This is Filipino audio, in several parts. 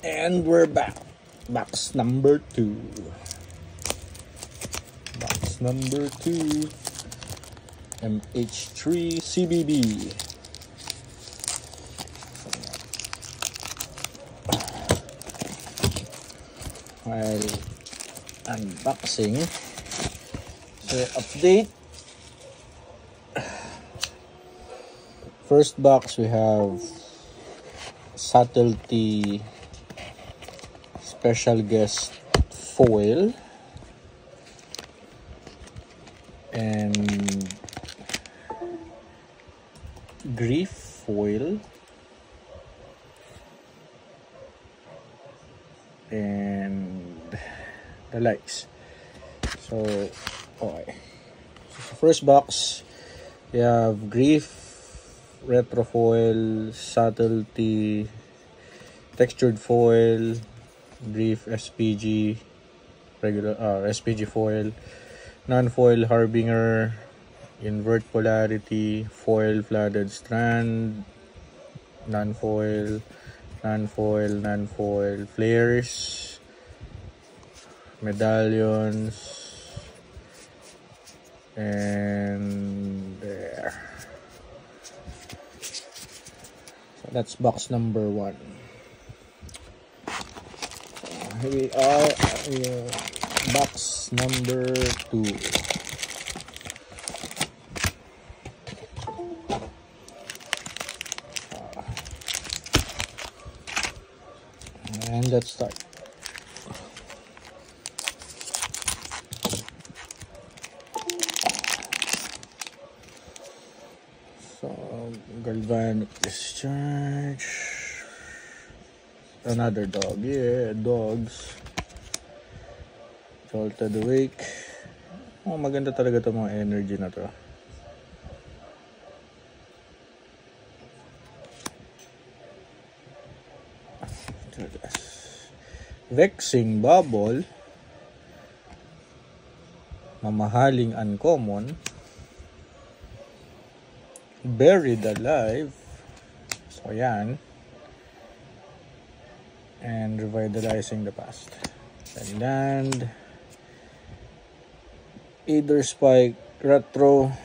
And we're back. Box number 2. Box number 2. MH3 CBB. While unboxing, so update. First box we have Subtlety Special Guest Foil and Grief Foil and the likes. So okay, so first box we have Grief Retro Foil, Subtlety Textured Foil, Grief SPG, regular SPG Foil, Non-Foil Harbinger, Invert Polarity, Foil Flooded Strand, Non-Foil, Non-Foil, Non-Foil, Flares, Medallions, and there. So that's box number 1. Here we are, box number 2. And let's start. So, Galvanic Discharge. Another dog. Yeah, dogs. Jolted Awake. Oh, maganda talaga itong mga energy na to. Vexing Bubble, Mamahaling Uncommon, Buried Alive, so yan, and Revitalizing the Past. And land, Either Spike Retro,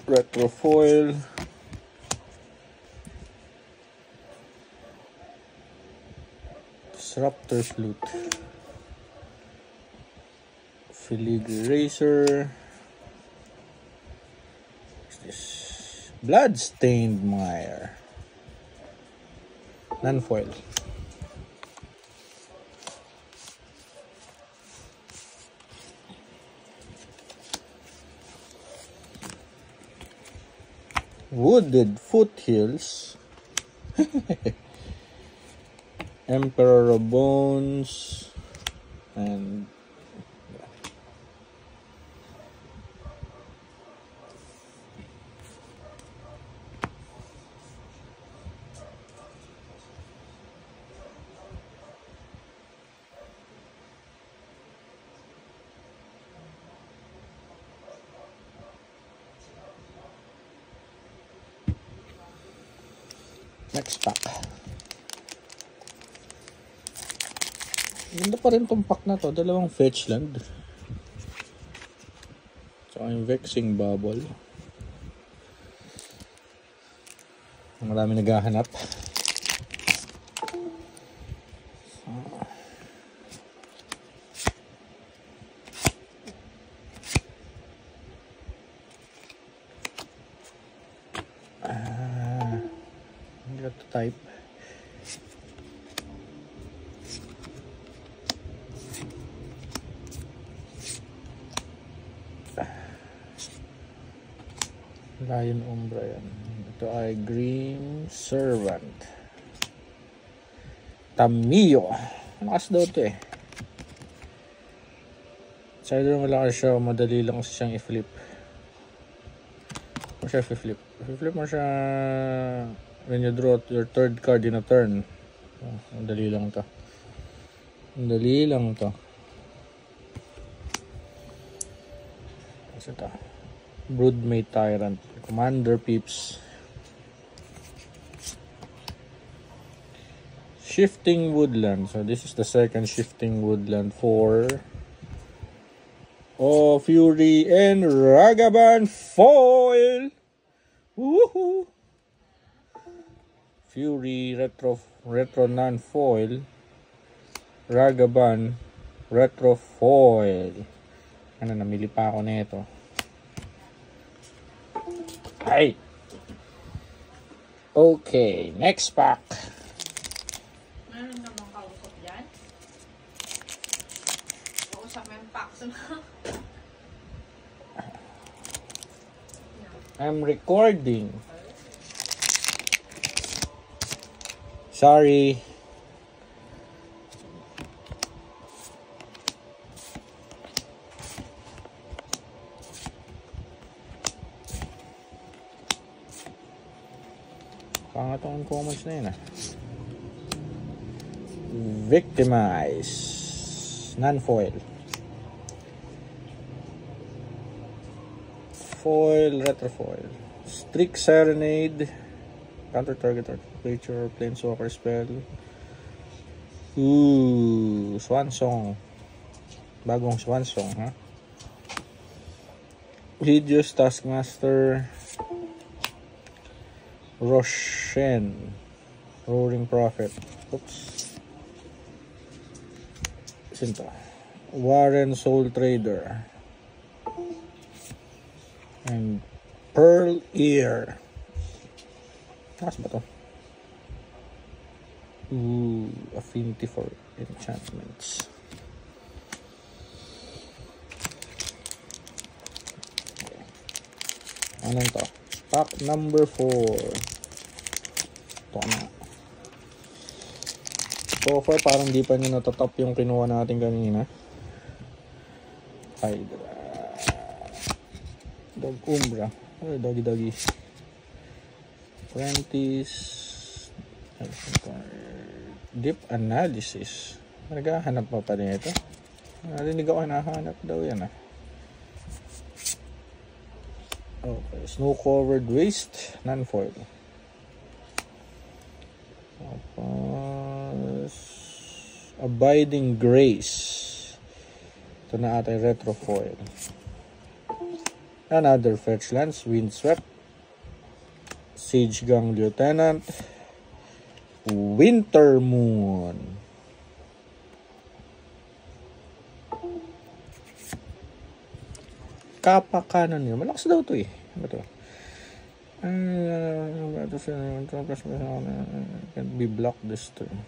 Retro Foil, Disruptor Flute, Filigree Racer, what's this? Bloodstained Mire, Non-Foil, Wooded Foothills, Emperor of Bones, and next pack. Ganda pa rin tong pack na to. Dalawang Fetchland. Tsaka yung Vexing Bubble. Marami naghahanap. Hindi ko to type. Lion Umbra yan. Ito ay Green Servant. Tamiyo. Malakas daw ito eh. Sider malakas siya. Madali lang siyang i-flip. O siya i-flip. I-flip mo siya when you draw your third card in a turn. Oh, madali lang to. Madali lang to. What's ito? Broodmate Tyrant, Commander Peeps, Shifting Woodland. So this is the second Shifting Woodland for Fury and Ragavan foil. Woohoo! Fury retro non-foil. Ragavan retro foil. Ano, namili pa ako nito. Ay! Okay, next pack. Meron namang kausap dyan. Kausap mo yung packs na. I'm recording. Sorry. Pangatong comments na yun ah. Victimize. Non-foil. Foil, retrofoil. Strict Serenade. Counter target or creature or planeswalker spell. Ooh, Swan Song. Bagong Swan Song, ha? Hideous Taskmaster. Roshen. Roaring Prophet. Oops. Sinto. Warren Soul Trader. And Pearl Ear. Taas ba to? Ooh, Affinity for Enchantments. Okay. Anong to? Pack number 4. Ito na. So far, parang di pa nyo natatap yung kinuha natin kanina. Hydra. Dog Umbra. Ay, doggy. Apprentice. Deep Analysis. Naghahanap pa nito. Narinig ako hinahanap daw yan ah. Okay. Snow Covered Waste. Non-foil. Tapos Abiding Grace. Ito na ata yung retro foil. Another fetch lands, Windswept, Sage Gang Lieutenant, Winter Moon. Kappa Cannon yun. Malakas daw to eh. Ano to? Can't be blocked this turn.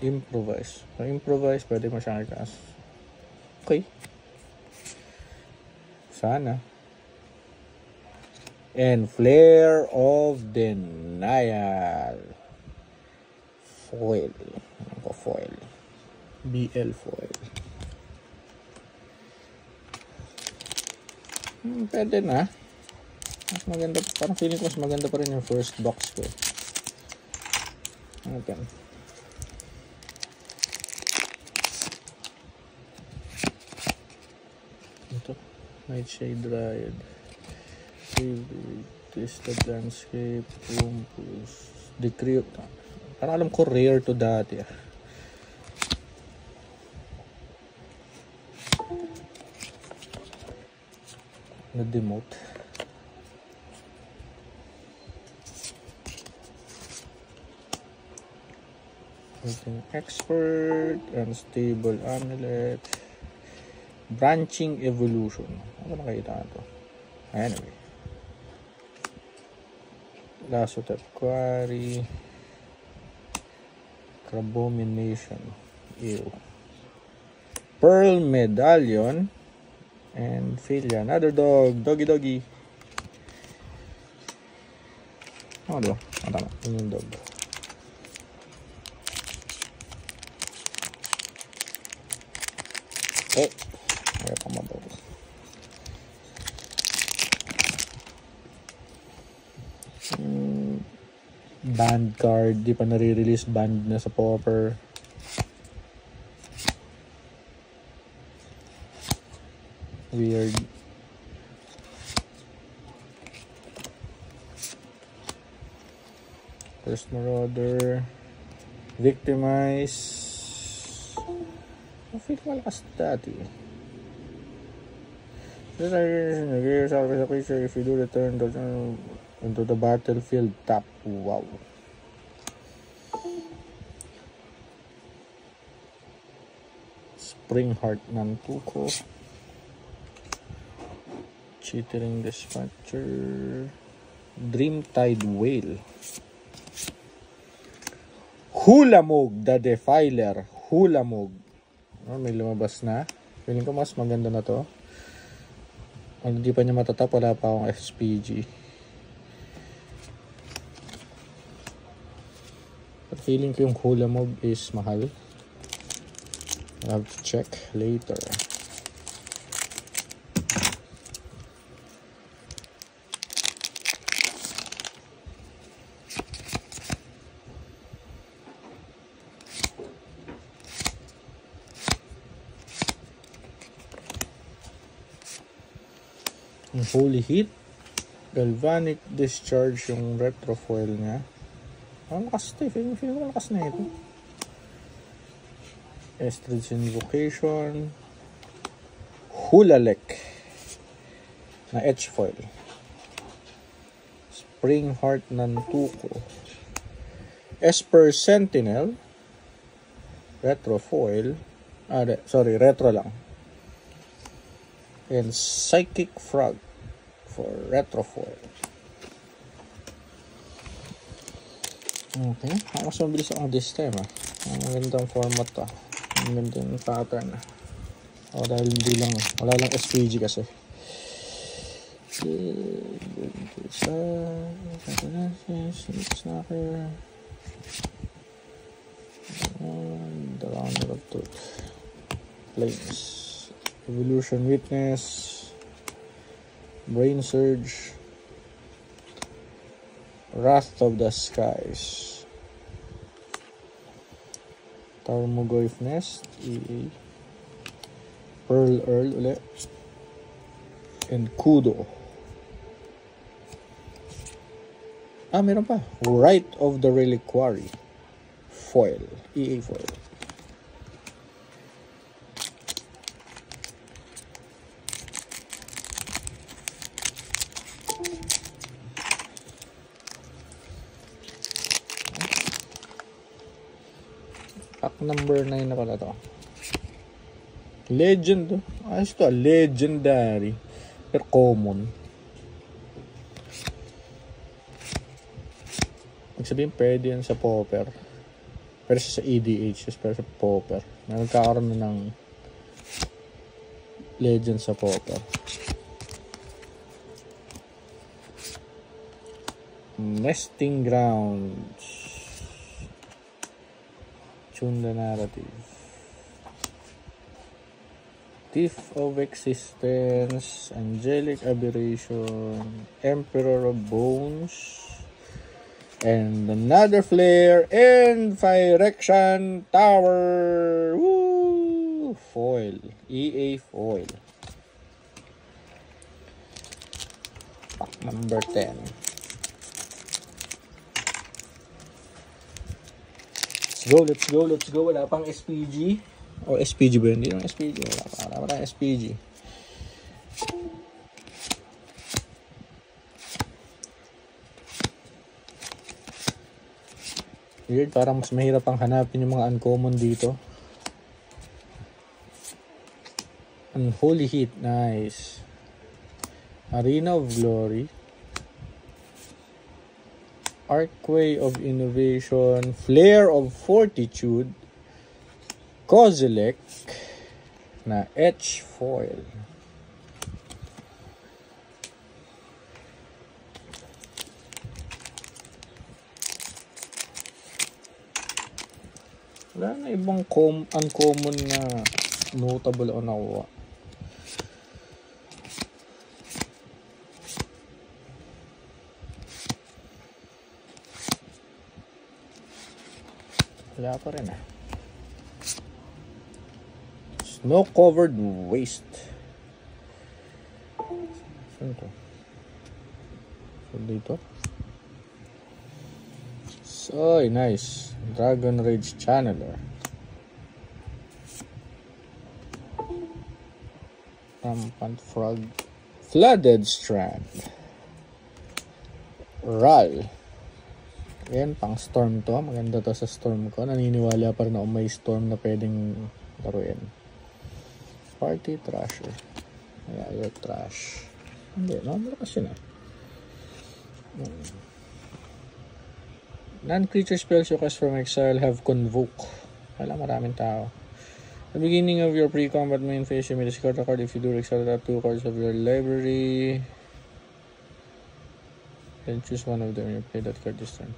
Improvise. So, improvise, pwede mo siyang i-cast. Okay. Sana. And Flare of Denial. Foil. Ako foil. BL foil. Pwede na. Mas maganda. Parang feeling ko mas maganda pa rin yung first box ko. Okay. Ito. Nightshade Dryad. Twisted Landscape, Rumpus, Decrypt. Parang alam ko rare to dati ah. Na-demote. Expert, Unstable Amulet, Branching Evolution. Ano nakita na to? Anyway. Lasotep Quarry, Crabomination, Ew. Pearl Medallion, and Philia. Another dog. Doggy. Oh, diba? Tama. Yun yung dog. Eh. Ayaw pa mabaw. Band card, di pa nare-release, band na sa Pauper. Weird. First Marauder, Victimize. I feel malakas dati. This is a creature if you do return into the battlefield. Tap. Wow. Spring Heart Nantuko. Chittering Dispatcher. Dreamtide Whale. Hulamog the Defiler. Hulamog. Oh, may lumabas na. Feeling ko mas maganda na to. Kung hindi pa niya matatap, wala pa akong SPG. But feeling ko yung Hulamog is mahal. I have to check later. Holy Heat, Galvanic Discharge yung retrofoil niya. Ang lakas ito, feeling ko lakas na ito. Estridge Invocation, Hulalek na edge foil. Spring Heart Nantuko, Esper Sentinel retrofoil, retro lang, and Psychic Frog for retrofoil. Okay, mas mabilis ako this time Ang magandang format to. Ang magandang pattern. Dahil hindi lang, wala lang SPG kasi. Snacker. The Rounder of Truth. Flames. Evolution Witness. Brain Surge. Wrath of the Skies. Tarmogoyf Nest. EA. Pearl Earl ulit. And Kudo. Meron pa. Rite of the Reliquary. Foil. EA foil. Pack number 9 na pala to. Legend. Ayos to. Legendary. Pero common. Magsabihin pwede yan sa Pauper. Pero sa EDH. Pero sa Pauper. Nagkakaroon na ng Legend sa Pauper. Nesting Grounds. Tune the Narrative. Thief of Existence, Angelic Aberration, Emperor of Bones, and another flare, and Phyrexian Tower. Woo! Foil. EA foil. Pack number 10. Let's go. Wala pang SPG. SPG ba yun? Hindi naman SPG. Wala pa tayong SPG. Weird, parang mas mahirap pang hanapin yung mga uncommon dito. Unholy Heat, nice. Arena of Glory. Archway of Innovation, Flare of Fortitude, Kozilek na etch foil. Wala na ibang uncommon na notable o nakuha. Wala pa rin Snow-covered waste. Saan to? So dito. Cards. Oy, nice. Dragon Rage Channeler. Rampant Frog. Flooded Strand. Ral. Ayan, pang storm to. Maganda to sa storm ko. Naniniwala pa rin ako may storm na pwedeng laruin. Party Trasher. Ayan, trash. Hindi, malakas yun ah. Non-creature spells you cast from exile have convoke. Wala, maraming tao. At the beginning of your pre-combat main phase, you may discard a card. If you do, exile up 2 cards of your library. Then choose one of them. You play that card this turn.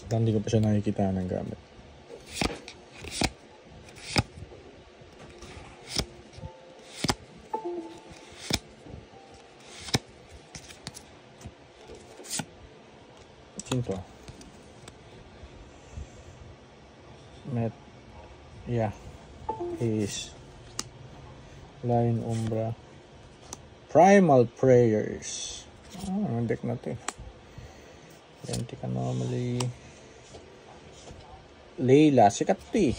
Hindi ko pa siya nakikita ng gamit. Cinto. Yeah. Is Line Umbra. Primal Prayers. Ang deck na ito eh. Identic Anomaly. Layla. Sikat ito eh.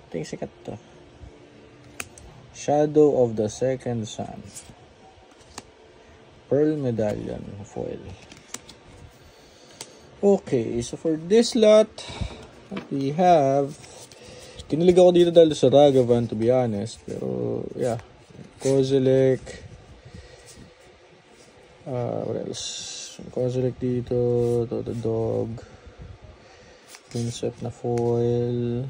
Ito yung sikat to. Shadow of the Second Sun. Pearl Medallion. Foil. Okay. So for this lot, we have... Kinilig ako dito dahil sa Ragavan, to be honest. Pero, yeah. Kozilek. What else? Kozilek dito. Toto Dog. Pinswep na foil.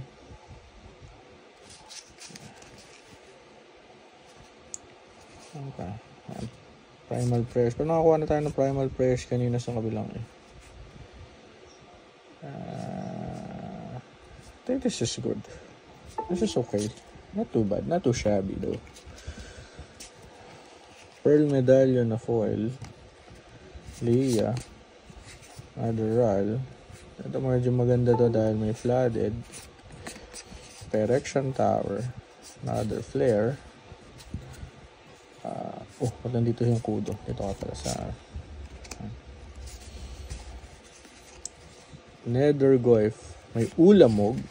Okay. Primal Prayers. Pero nakakuha na tayo ng Primal Prayers kanina sa kabilang eh. I think this is good. This is okay. Not too bad. Not too shabby though. Pearl Medallion na foil. Leia. Adderall. Ito medyo maganda to dahil may flooded. Direction Tower. Another Flare. Ba't nandito yung kudo? Ito ka pala sa... Nethergoyf. May Ulamog.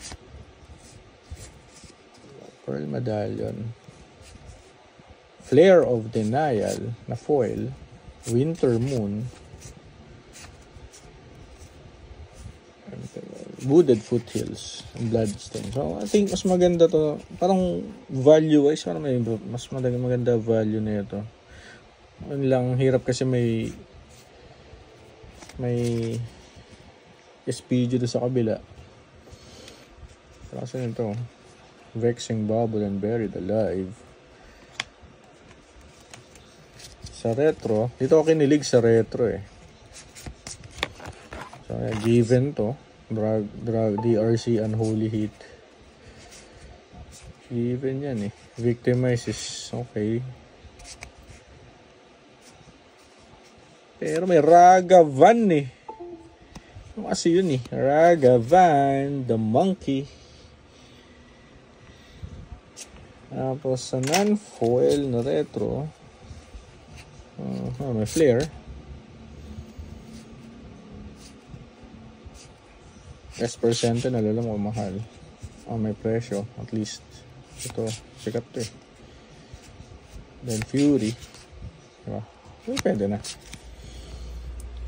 Pearl Medallion. Flare of Denial na foil. Winter Moon. Wooded Foothills and Bloodstain. So, I think mas maganda to. Parang value-wise, parang may mas maganda value na ito. Yun lang, hirap kasi may SPG doon sa kabila. Kasi nito, Vexing Bubble and Buried Alive. Sa retro, dito ako kinilig sa retro eh. So, given to. Drag DRC Unholy Heat. Given yan eh. Victimize is okay. Pero may Ragavan eh. Ano kasi yun eh? Ragavan, the monkey. Tapos sa non-foil na retro. May flare. S% na alam mo mahal. May presyo. At least. Ito. Sikat to eh. Then Fury. Diba? Pwede na.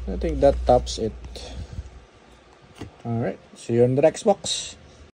I think that tops it. Alright. See you on the next box.